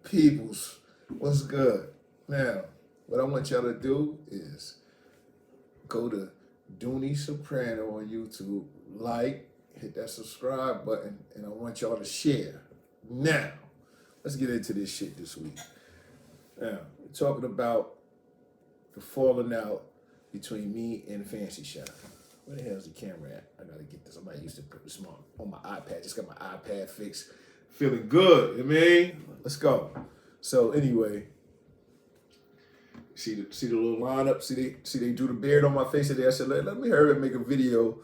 Peoples, what's good? Now, what I want y'all to do is go to Dooney Soprano on YouTube, like, hit that subscribe button, and I want y'all to share. Now, let's get into this shit this week. Now, we're talking about the falling out between me and Fancy Chef. Where the hell's the camera at? I gotta get this. I'm not used to putting this on my iPad. Just got my iPad fixed. Feeling good, you know what I mean? Let's go. So anyway, see the little lineup. See they drew the beard on my face today. I said let me hurry and make a video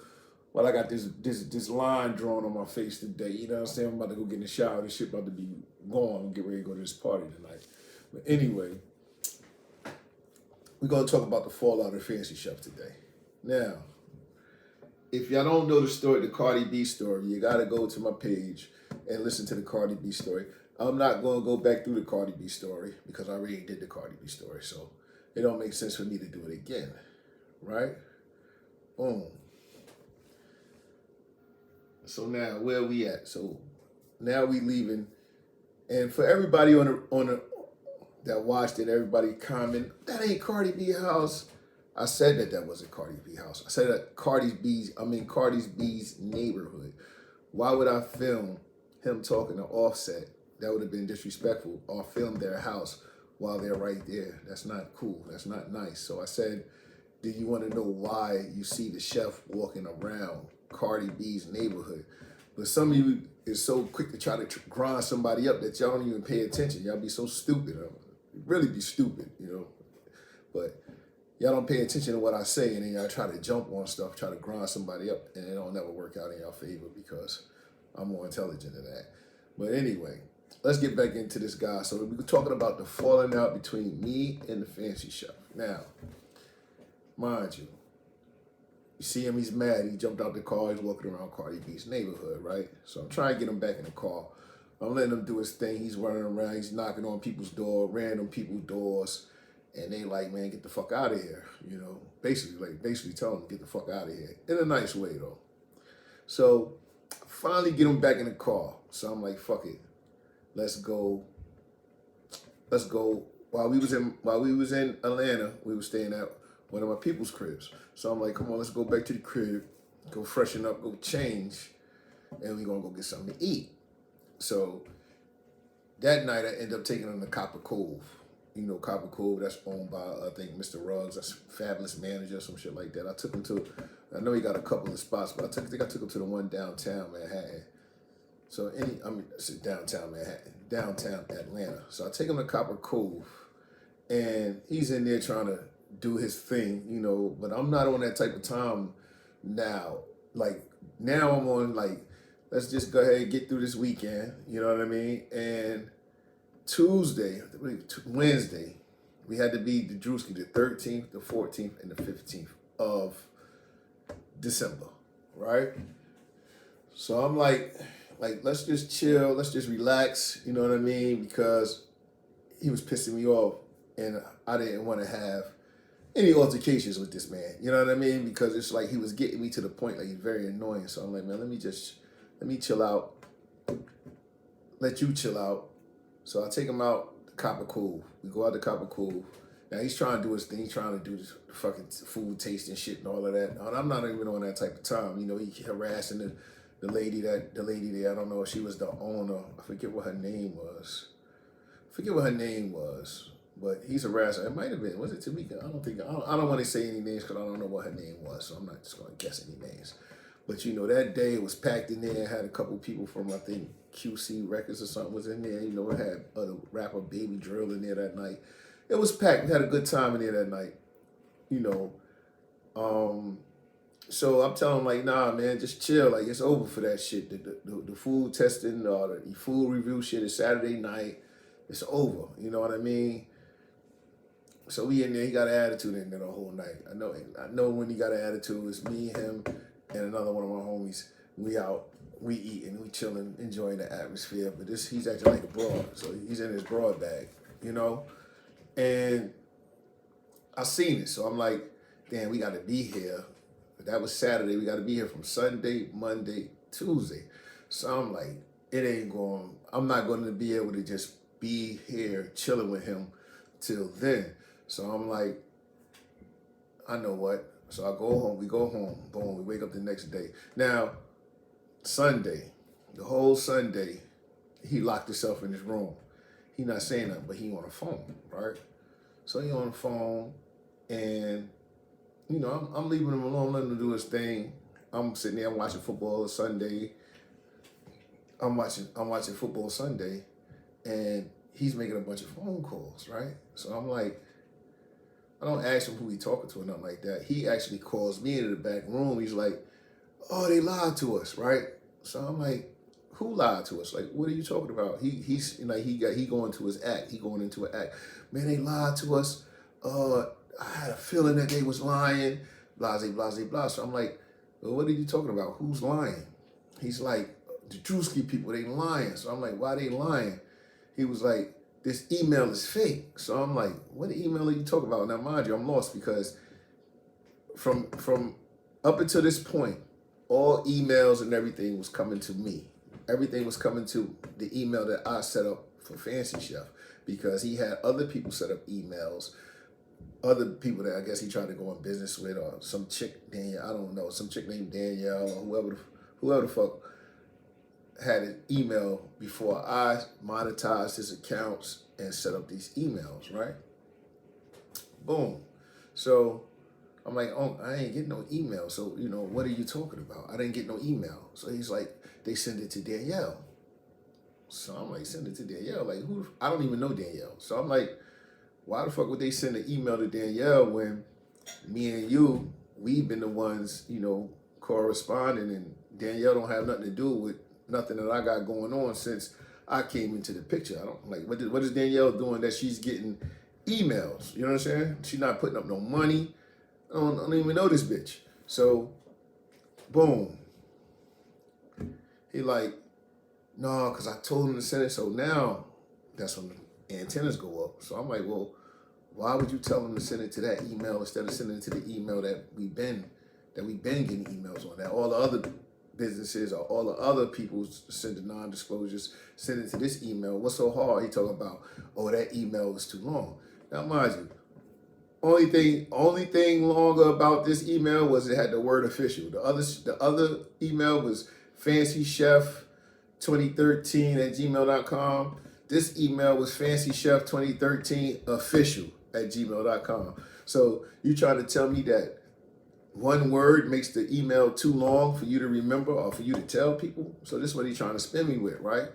while I got this line drawn on my face today. You know what I'm saying? I'm about to go get in the shower. This shit about to be gone. I'm get ready to go to this party tonight. But anyway, we're gonna talk about the fallout of Fancy Chef today. Now, if y'all don't know the story, the Cardi B story, you gotta go to my page and listen to the Cardi B story. I'm not gonna go back through the Cardi B story because I already did the Cardi B story, so it don't make sense for me to do it again, right? Boom. So now where we at? So now we leaving, and for everybody on the that watched it, everybody comment that ain't Cardi B house. I said that wasn't Cardi B house. I said that Cardi B's neighborhood. Why would I film him talking to Offset? That would have been disrespectful. Or film their house while they're right there. That's not cool. That's not nice. So I said, do you want to know why you see the chef walking around Cardi B's neighborhood? But some of you is so quick to try to grind somebody up that y'all don't even pay attention. Y'all be so stupid. Really be stupid, you know. But y'all don't pay attention to what I say, and then y'all try to jump on stuff, try to grind somebody up, and it don't never work out in y'all favor because I'm more intelligent than that. But anyway, let's get back into this guy. So we're talking about the falling out between me and the Fancy Chef. Now, mind you, you see him, he's mad. He jumped out the car. He's walking around Cardi B's neighborhood, right? So I'm trying to get him back in the car. I'm letting him do his thing. He's running around. He's knocking on people's door, random people's doors. And they like, man, get the fuck out of here. You know, basically telling him, get the fuck out of here. In a nice way, though. So finally get him back in the car. So I'm like, fuck it. Let's go. While we was in Atlanta, we were staying at one of my people's cribs. So I'm like, come on, let's go back to the crib, go freshen up, go change, and we're gonna go get something to eat. So that night I ended up taking him to Copper Cove. You know, Copper Cove, that's owned by, I think, Mr. Ruggs, that's Fabulous Manager, some shit like that. I took him to, I know he got a couple of spots, but I think I took him to the one downtown Manhattan. So downtown Manhattan, downtown Atlanta. So I take him to Copper Cove, and he's in there trying to do his thing, you know, but I'm not on that type of time now. Like, now I'm on, like, let's just go ahead and get through this weekend, you know what I mean? And Wednesday, we had to be the Drewski the 13th, the 14th, and the 15th of December, right? So I'm like, let's just chill, let's just relax, you know what I mean? Because he was pissing me off, and I didn't want to have any altercations with this man, you know what I mean? Because it's like he was getting me to the point, like, he's very annoying. So I'm like, man, let me chill out, let you chill out. So I take him out to Copper Cove. We go out to Copper Cove. Now he's trying to do his thing. He's trying to do this fucking food tasting shit and all of that. And I'm not even on that type of time. You know, he harassing the lady there. I don't know if she was the owner. I forget what her name was. But he's harassing. It might have been. Was it Tamika? I don't want to say any names because I don't know what her name was. So I'm not just going to guess any names. But you know, that day it was packed in there. Had a couple people from, I think, QC Records or something was in there. You know, it had the rapper Baby Drill in there that night. It was packed. We had a good time in there that night. You know. So I'm telling him, like, nah, man, just chill. Like, it's over for that shit. The food testing or the food review shit is Saturday night. It's over. You know what I mean? So we in there. He got an attitude in there the whole night. I know when he got an attitude, it's me, him, and another one of my homies. We out, we eating, we chilling, enjoying the atmosphere. But he's acting like a broad, so he's in his broad bag, you know. And I seen it, so I'm like, damn, we got to be here. That was Saturday. We got to be here from Sunday, Monday, Tuesday. So I'm like, I'm not going to be able to just be here chilling with him till then. So I'm like, I know what. So I go home, we go home, boom, we wake up the next day. Now, Sunday, the whole Sunday, he locked himself in his room. He not saying nothing, but he on the phone, right? So he on the phone, and you know, I'm leaving him alone, letting him do his thing. I'm sitting there, I'm watching football Sunday. I'm watching football Sunday, and he's making a bunch of phone calls, right? So I'm like, I don't ask him who he talking to or nothing like that. He actually calls me into the back room. He's like, oh, they lied to us, right? So I'm like, who lied to us? Like, what are you talking about? He's like he going to his act. He going into an act. Man, they lied to us. I had a feeling that they was lying. Blase, blase, blah. So I'm like, well, what are you talking about? Who's lying? He's like, the Drewski people, they lying. So I'm like, why they lying? He was like, this email is fake. So I'm like, what email are you talking about? Now, mind you, I'm lost because from up until this point, all emails and everything was coming to me. Everything was coming to the email that I set up for Fancy Chef because he had other people set up emails, other people that I guess he tried to go in business with, or some chick, Danielle, I don't know, some chick named Danielle or whoever the fuck had an email before I monetized his accounts and set up these emails, right? Boom. So I'm like, oh, I ain't getting no email. So, you know, what are you talking about? I didn't get no email. So he's like, they send it to Danielle. So I'm like, send it to Danielle. Like, who? I don't even know Danielle. So I'm like, why the fuck would they send an email to Danielle when me and you, we've been the ones, you know, corresponding, and Danielle don't have nothing to do with nothing that I got going on since I came into the picture. I don't like, what is Danielle doing that she's getting emails? You know what I'm saying? She's not putting up no money. I don't even know this bitch. So, boom. He like, no, because I told him to send it. So now, that's when the antennas go up. So I'm like, well, why would you tell him to send it to that email instead of sending it to the email that we've been getting emails on? That all the other businesses or all the other people send the non-disclosures, send it to this email. What's so hard? He talking about, oh, that email is too long. Now, mind you, only thing longer about this email was it had the word official. The other email was fancychef2013@gmail.com. This email was fancychef2013official@gmail.com. So you trying to tell me that one word makes the email too long for you to remember or for you to tell people? So this is what he's trying to spin me with, right?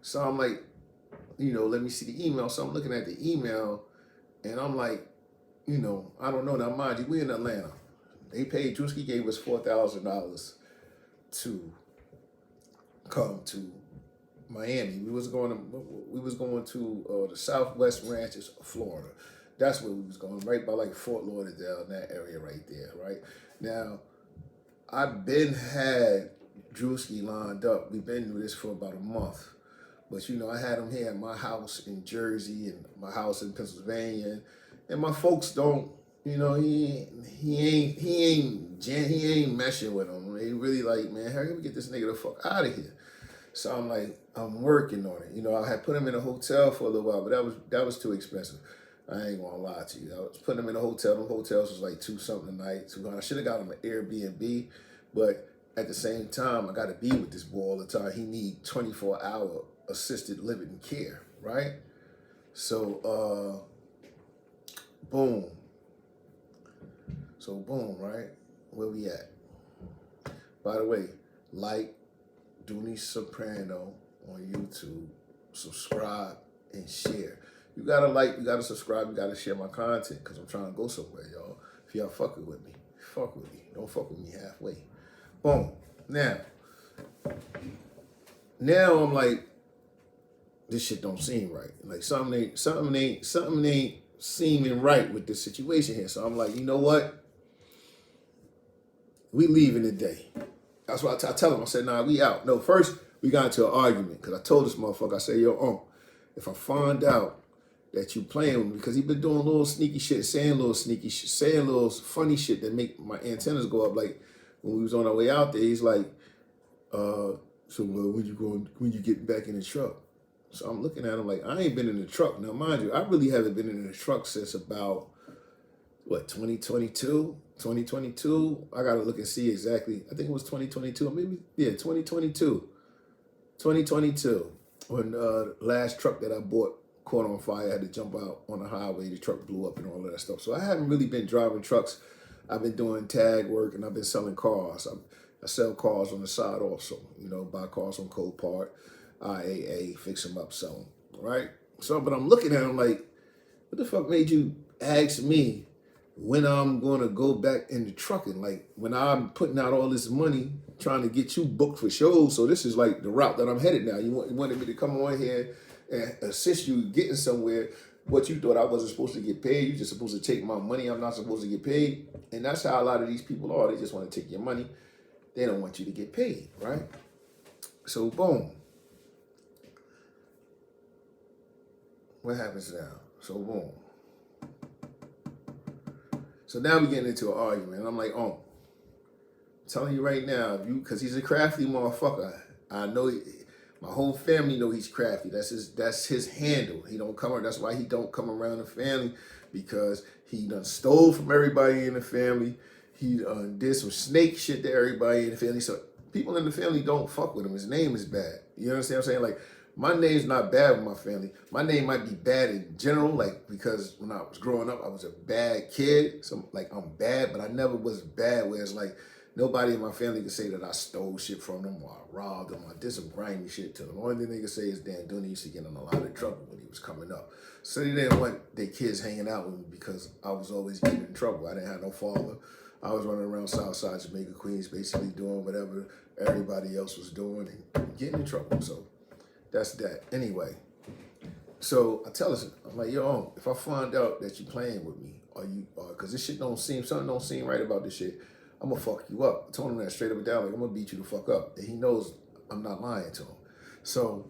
So I'm like, you know, let me see the email. So I'm looking at the email and I'm like, you know, I don't know. Now, mind you, we in Atlanta. They paid, Drewski gave us $4,000 to come to Miami. We was going to the Southwest Ranches of Florida. That's where we was going, right by like Fort Lauderdale, in that area right there, right? Now, I've been had Drewski lined up. We've been doing this for about a month. But, you know, I had him here at my house in Jersey and my house in Pennsylvania. And my folks don't, you know, he ain't meshing with them. They really like, man, how can we get this nigga the fuck out of here? So I'm like, I'm working on it. You know, I had put him in a hotel for a little while, but that was too expensive. I ain't gonna lie to you. I was putting him in a hotel. The hotels was like $2-something a night. I should have got him an Airbnb, but at the same time, I got to be with this boy all the time. He need 24-hour assisted living care, right? So, boom. So boom, right? Where we at? By the way, like Dooney Soprano on YouTube, subscribe and share. You gotta like, you gotta subscribe, you gotta share my content because I'm trying to go somewhere, y'all. If y'all fucking with me, fuck with me. Don't fuck with me halfway. Boom. Now I'm like, this shit don't seem right. Like something ain't seeming right with this situation here. So I'm like, you know what? We leaving today. That's why I tell him. I said, nah, we out. No, first we got into an argument because I told this motherfucker, I said, yo, if I find out that you playing with me, because he been doing little sneaky shit, saying little funny shit that make my antennas go up. Like when we was on our way out there, he's like, so when you get back in the truck? So I'm looking at him like, I ain't been in the truck. Now, mind you, I really haven't been in the truck since about, what, 2022? 2022? I got to look and see exactly. I think it was 2022. Maybe, yeah, 2022. 2022. When last truck that I bought caught on fire, I had to jump out on the highway. The truck blew up and all of that stuff. So I haven't really been driving trucks. I've been doing tag work and I've been selling cars. I sell cars on the side also. You know, buy cars on Copart, IAA, fix them up, sell them. Right? So, but I'm looking at them like, what the fuck made you ask me when I'm going to go back into trucking? Like, when I'm putting out all this money trying to get you booked for shows, so this is like the route that I'm headed now. You wanted me to come on here and assist you getting somewhere. What you thought I wasn't supposed to get paid, you're just supposed to take my money. I'm not supposed to get paid. And that's how a lot of these people are. They just want to take your money. They don't want you to get paid, right? So, boom. What happens now? So, boom. So now we're getting into an argument. And I'm like, oh, I'm telling you right now, because he's a crafty motherfucker. I know my whole family know he's crafty. That's his handle. He don't come. That's why he don't come around the family, because he done stole from everybody in the family. He did some snake shit to everybody in the family. So people in the family don't fuck with him. His name is bad. You understand what I'm saying? Like, my name's not bad with my family. My name might be bad in general, like, because when I was growing up, I was a bad kid. So, like, I'm bad, but I never was bad where it's like, nobody in my family could say that I stole shit from them or I robbed them or I did some grimy shit to them. The only thing they could say is Dan Dooney used to get in a lot of trouble when he was coming up. So they didn't want their kids hanging out with me because I was always getting in trouble. I didn't have no father. I was running around Southside Jamaica, Queens, basically doing whatever everybody else was doing and getting in trouble. So that's that. Anyway, so I tell us, I'm like, yo, if I find out that you playing with me, because this shit something don't seem right about this shit, I'm gonna fuck you up. I told him that straight up and down, like, I'm gonna beat you the fuck up. And he knows I'm not lying to him. So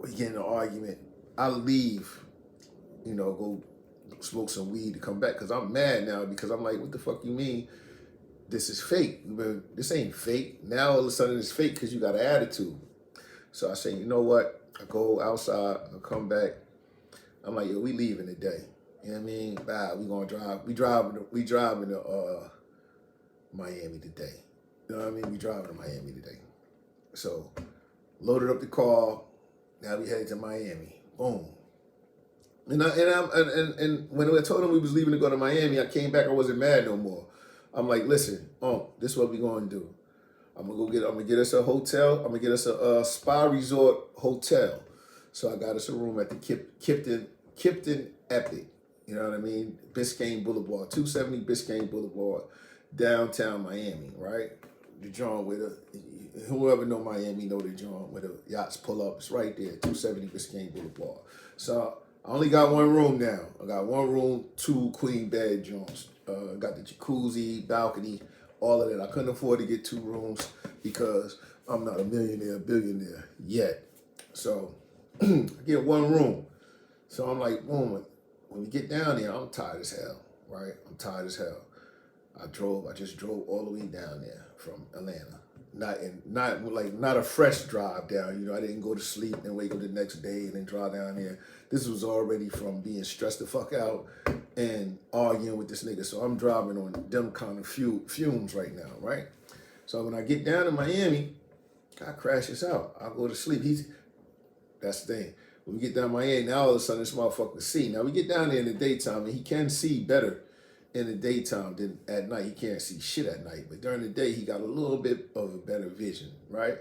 we get in an argument. I leave, go smoke some weed to come back, because I'm mad now, because I'm like, what the fuck you mean this is fake? This ain't fake. Now all of a sudden it's fake because you got an attitude. So I say, you know what? I go outside, I come back. I'm like, yo, we leaving today. You know what I mean? Bye, we gonna drive. We driving to Miami today. You know what I mean? We driving to Miami today. So loaded up the car. Now we headed to Miami. Boom. And when I told him we was leaving to go to Miami, I came back. I wasn't mad no more. I'm like, listen, this is what we gonna do. I'm gonna get us a hotel. I'm gonna get us a spa resort hotel. So I got us a room at the Kipton Epic. You know what I mean? Biscayne Boulevard, 270 Biscayne Boulevard, downtown Miami, right? The joint with whoever know Miami know the joint where the yachts pull up. It's right there, 270 Biscayne Boulevard. So I only got one room now. I got one room, 2 queen bed joints. Got the jacuzzi, balcony, all of that. I couldn't afford to get 2 rooms because I'm not a billionaire yet. So I get one room. So I'm like, boom, when we get down there, I'm tired as hell, right? I'm tired as hell. I just drove all the way down there from Atlanta. Not a fresh drive down. I didn't go to sleep and wake up the next day and then drive down there. This was already from being stressed the fuck out and arguing with this nigga. So I'm driving on them kind of fumes right now, right? So when I get down to Miami, I crashes out. I go to sleep. That's the thing. When we get down to Miami, now all of a sudden this motherfucker can see. Now we get down there in the daytime and he can see better in the daytime than at night. He can't see shit at night, but during the day he got a little bit of a better vision, right?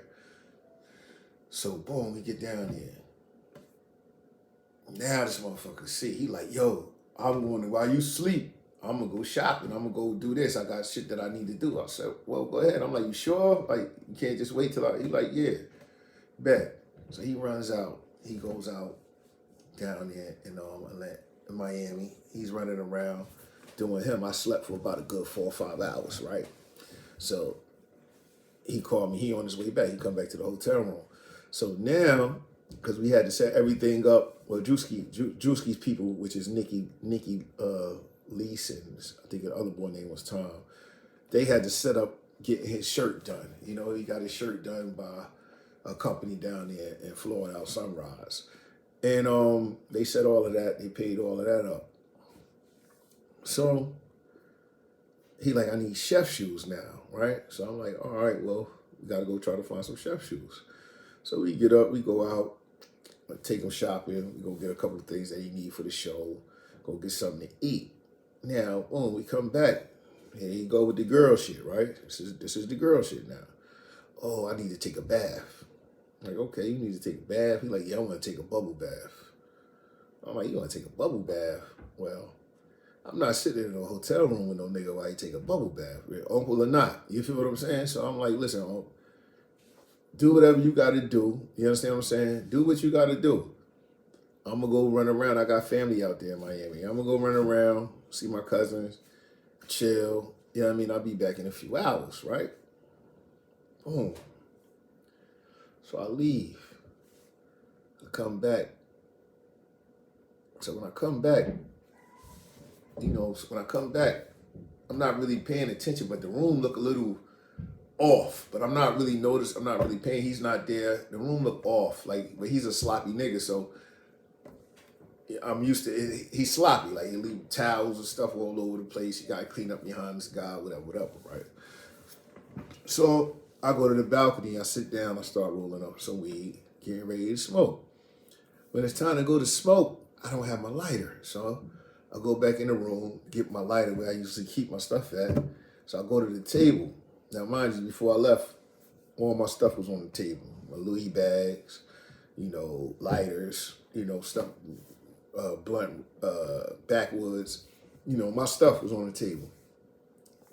So boom, we get down there. Now this motherfucker see. He like, yo, while you sleep, I'm gonna go shopping. I'm gonna go do this. I got shit that I need to do. I said, well, go ahead. I'm like, you sure? Like, you can't just wait till he like, yeah, bet. So he runs out. He goes out down there in Miami. He's running around doing him. I slept for about a good 4 or 5 hours, right? So he called me. He on his way back. He come back to the hotel room. So now, because we had to set everything up, well, Drewski's people, which is Nikki Lease, and I think the other boy name was Tom, they had to set up getting his shirt done. He got his shirt done by a company down there in Florida, out Sunrise. And they said all of that. They paid all of that up. So he like, I need chef shoes now, right? So I'm like, all right, well, we got to go try to find some chef shoes. So we get up, we go out, take him shopping. We go get a couple of things that he need for the show. Go get something to eat. Now, boom, we come back. Here you go with the girl shit, right? This is the girl shit now. Oh, I need to take a bath. I'm like, okay, you need to take a bath. He's like, yeah, I want to take a bubble bath. I'm like, you want to take a bubble bath? Well, I'm not sitting in a hotel room with no nigga while you take a bubble bath, uncle or not. You feel what I'm saying? So I'm like, listen, uncle, do whatever you got to do. You understand what I'm saying? Do what you got to do. I'm going to go run around. I got family out there in Miami. I'm going to go run around, see my cousins, chill. You know what I mean? I'll be back in a few hours, right? Boom. So I leave. I come back. So when I come back, I'm not really paying attention, but the room look a little off. But I'm not really paying. He's not there. The room look off. But he's a sloppy nigga, so I'm used to it. He's sloppy. Like, he leave towels and stuff all over the place. You gotta clean up behind this guy, whatever, right? So I go to the balcony, I sit down, I start rolling up some weed, getting ready to smoke. When it's time to go to smoke, I don't have my lighter. So I go back in the room, get my lighter where I usually keep my stuff at. So I go to the table. Now, mind you, before I left, all my stuff was on the table. My Louis bags, lighters, stuff, blunt, backwoods. My stuff was on the table.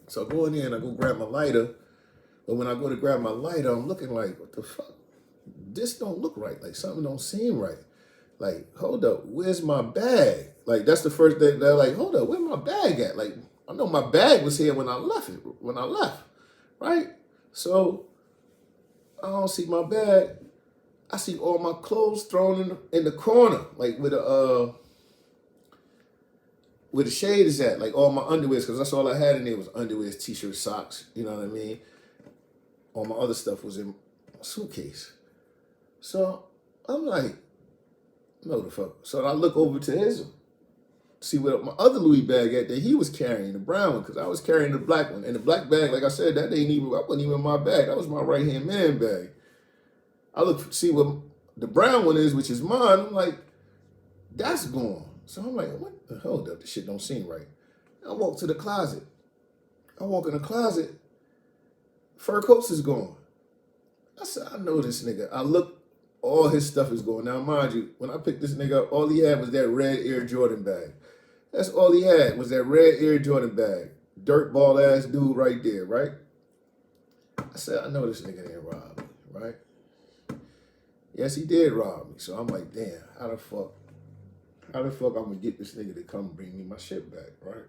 So I go in there and I go grab my lighter. But when I go to grab my lighter, I'm looking like, what the fuck? This don't look right. Like, something don't seem right. Like, hold up, where's my bag? Like, that's the first thing. They're like, hold up, where's my bag at? Like, I know my bag was here when I left, right? So I don't see my bag. I see all my clothes thrown in the corner, like where the shade is at, like all my underwears, because that's all I had in there was underwears, t-shirts, socks, you know what I mean? All my other stuff was in my suitcase. So I'm like, no the fuck. So I look over to his, see what my other Louis bag at that he was carrying, the brown one, because I was carrying the black one. And the black bag, like I said, that wasn't even my bag. That was my right-hand man bag. I look, see what the brown one is, which is mine. I'm like, that's gone. So I'm like, what the hell? This shit don't seem right. I walk to the closet. I walk in the closet. Fur coats is gone. I said, I know this nigga. I look, all his stuff is gone. Now, mind you, when I picked this nigga up, all he had was that red Air Jordan bag. That's all he had was that red Air Jordan bag. Dirt ball ass dude right there, right? I said, I know this nigga didn't rob me, right? Yes, he did rob me. So I'm like, damn, how the fuck I'm gonna get this nigga to come bring me my shit back, right?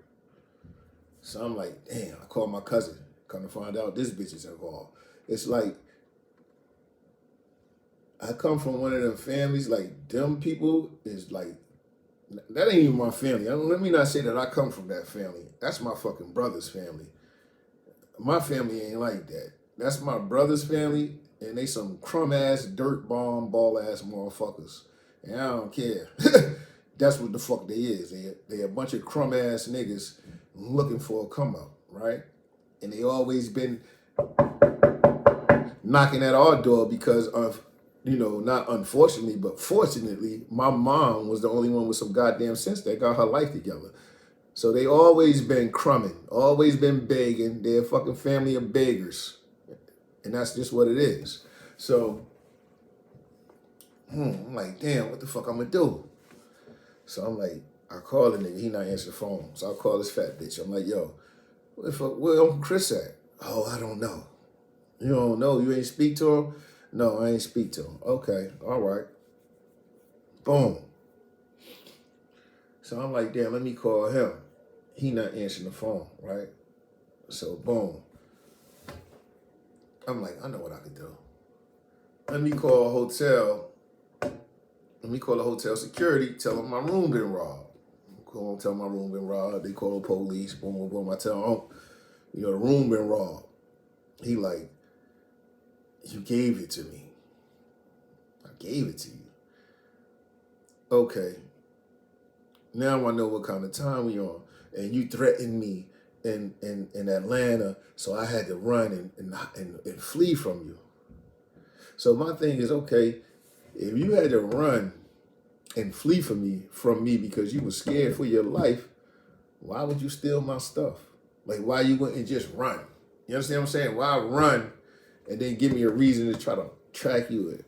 So I'm like, damn, I called my cousin. Come to find out this bitch is involved. It's like, I come from one of them families, like, them people is like, that ain't even my family. Let me not say that I come from that family. That's my fucking brother's family. My family ain't like that. That's my brother's family, and they some crumb-ass, dirt bomb, ball-ass motherfuckers. And I don't care. That's what the fuck they is. They a bunch of crumb-ass niggas looking for a come-up, right? And they always been knocking at our door because of, not unfortunately, but fortunately, my mom was the only one with some goddamn sense that got her life together. So they always been crumbing, always been begging. They're a fucking family of beggars. And that's just what it is. So, I'm like, damn, what the fuck I'm gonna do? So I'm like, I call the nigga, he not answering the phone. So I call this fat bitch. I'm like, yo, where Uncle Chris at? Oh, I don't know. You don't know? You ain't speak to him? No, I ain't speak to him. Okay, all right. Boom. So I'm like, damn, let me call him. He not answering the phone, right? So boom. I'm like, I know what I could do. Let me call a hotel. Let me call the hotel security, tell them my room been robbed. Call them, tell them my room been robbed. They call the police, boom, boom, boom. I tell them, the room been robbed. He like, you gave it to me. gave it to you. Okay, now I know what kind of time we on. And you threatened me in Atlanta, so I had to run and flee from you. So my thing is, okay, if you had to run and flee from me because you were scared for your life, why would you steal my stuff? Like, why you wouldn't just run? You understand what I'm saying? Why run and then give me a reason to try to track you